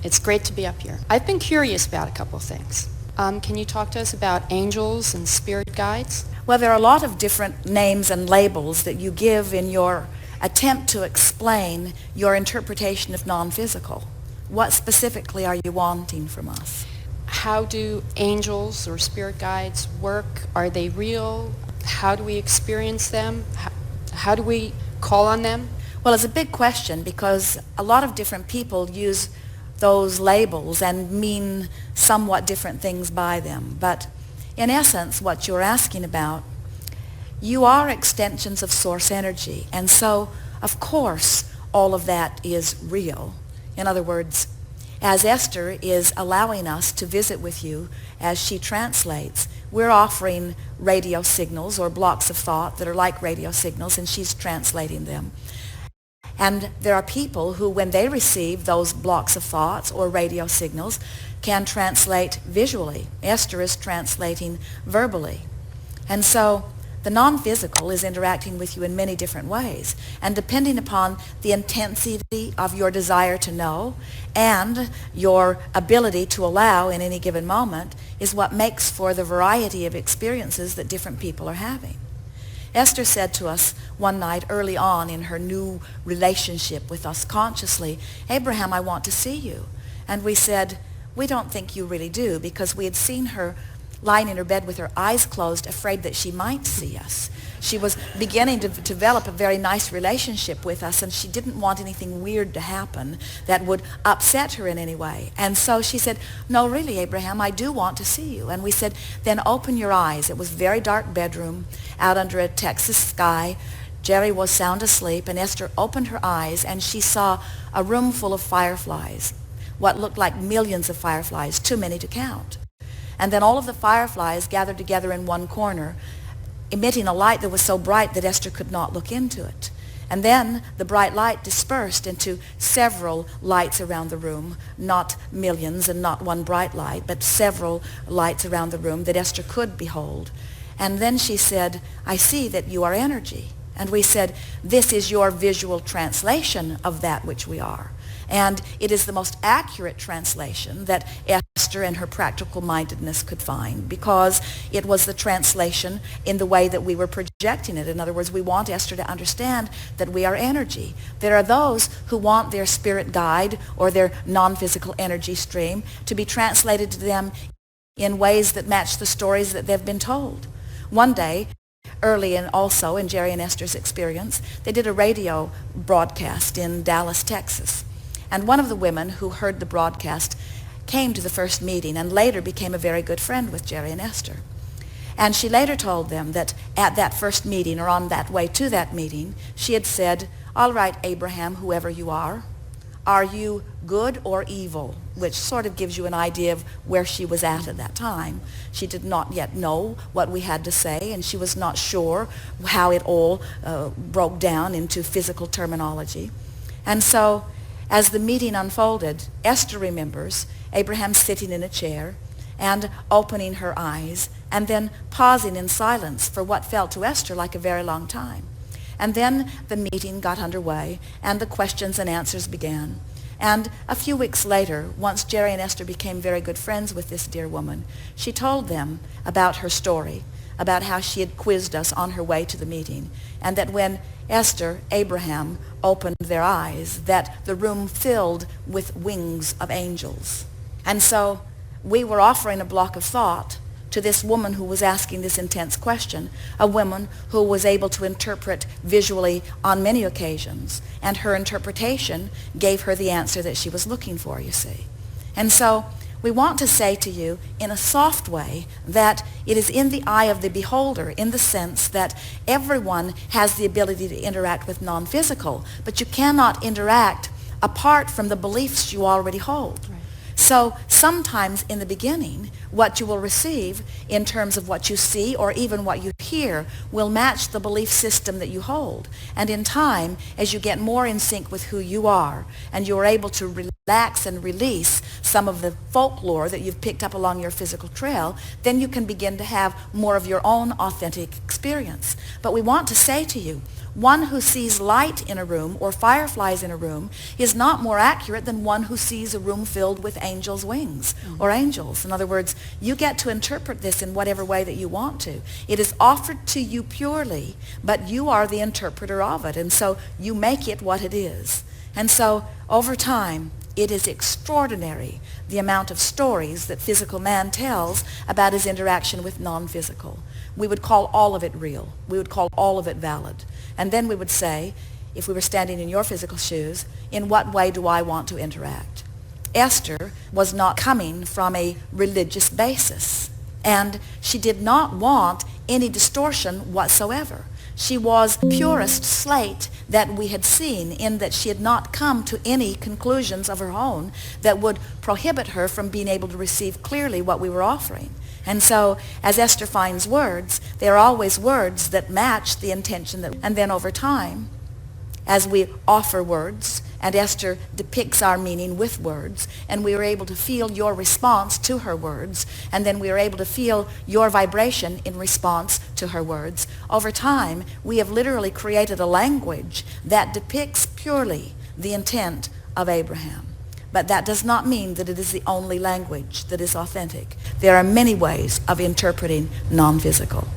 It's great to be up here. I've been curious about a couple of things. Can you talk to us about angels and spirit guides? Well, there are a lot of different names and labels that you give in your attempt to explain your interpretation of non-physical. What specifically are you wanting from us? How do angels or spirit guides work? Are they real? How do we experience them? How do we call on them? Well, it's a big question because a lot of different people use those labels and mean somewhat different things by them. But in essence, what you're asking about, you are extensions of source energy. And so, of course, all of that is real. In other words, as Esther is allowing us to visit with you as she translates, we're offering radio signals or blocks of thought that are like radio signals, and she's translating them. And there are people who, when they receive those blocks of thoughts or radio signals, can translate visually. Esther is translating verbally. And so the non-physical is interacting with you in many different ways. And depending upon the intensity of your desire to know and your ability to allow in any given moment is what makes for the variety of experiences that different people are having. Esther said to us one night early on in her new relationship with us consciously, "Abraham, I want to see you." And we said, "We don't think you really do," because we had seen her lying in her bed with her eyes closed, afraid that she might see us. She was beginning to develop a very nice relationship with us, and she didn't want anything weird to happen that would upset her in any way. And so she said, "No, really, Abraham, I do want to see you." And we said, "Then open your eyes." It was a very dark bedroom out under a Texas sky. Jerry was sound asleep, and Esther opened her eyes, and she saw a room full of fireflies, what looked like millions of fireflies, too many to count. And then all of the fireflies gathered together in one corner, emitting a light that was so bright that Esther could not look into it. And then the bright light dispersed into several lights around the room, not millions and not one bright light, but several lights around the room that Esther could behold. And then she said, "I see that you are energy." And we said, "This is your visual translation of that which we are." And it is the most accurate translation that Esther and her practical mindedness could find, because it was the translation in the way that we were projecting it. In other words, we want Esther to understand that we are energy. There are those who want their spirit guide or their non-physical energy stream to be translated to them in ways that match the stories that they've been told. One day, early and also in Jerry and Esther's experience, they did a radio broadcast in Dallas, Texas. And one of the women who heard the broadcast came to the first meeting and later became a very good friend with Jerry and Esther. And she later told them that at that first meeting, or on that way to that meeting, she had said, "All right, Abraham, whoever you are you good or evil?" Which sort of gives you an idea of where she was at that time. She did not yet know what we had to say, and she was not sure how it all broke down into physical terminology. And so, as the meeting unfolded, Esther remembers Abraham sitting in a chair and opening her eyes and then pausing in silence for what felt to Esther like a very long time. And then the meeting got underway and the questions and answers began. And a few weeks later, once Jerry and Esther became very good friends with this dear woman, she told them about her story, about how she had quizzed us on her way to the meeting, and that when Esther, Abraham, opened their eyes, that the room filled with wings of angels. And so we were offering a block of thought to this woman who was asking this intense question, a woman who was able to interpret visually on many occasions, and her interpretation gave her the answer that she was looking for, you see. And so we want to say to you in a soft way that it is in the eye of the beholder, in the sense that everyone has the ability to interact with non-physical, but you cannot interact apart from the beliefs you already hold. Right. So sometimes in the beginning, what you will receive in terms of what you see or even what you hear will match the belief system that you hold. And in time, as you get more in sync with who you are and you're able to relax and release some of the folklore that you've picked up along your physical trail, then you can begin to have more of your own authentic experience. But we want to say to you, one who sees light in a room or fireflies in a room is not more accurate than one who sees a room filled with angels' wings or angels. In other words, you get to interpret this in whatever way that you want to. It is offered to you purely, but you are the interpreter of it, and so you make it what it is. And so over time, it is extraordinary the amount of stories that physical man tells about his interaction with non-physical. We would call all of it real. We would call all of it valid. And then we would say, if we were standing in your physical shoes, in what way do I want to interact? Esther was not coming from a religious basis, and she did not want any distortion whatsoever. She was the purest slate that we had seen, in that she had not come to any conclusions of her own that would prohibit her from being able to receive clearly what we were offering. And so, as Esther finds words, they are always words that match the intention that, and then over time, as we offer words, and Esther depicts our meaning with words, and we are able to feel your response to her words, and then we are able to feel your vibration in response to her words. Over time, we have literally created a language that depicts purely the intent of Abraham. But that does not mean that it is the only language that is authentic. There are many ways of interpreting non-physical.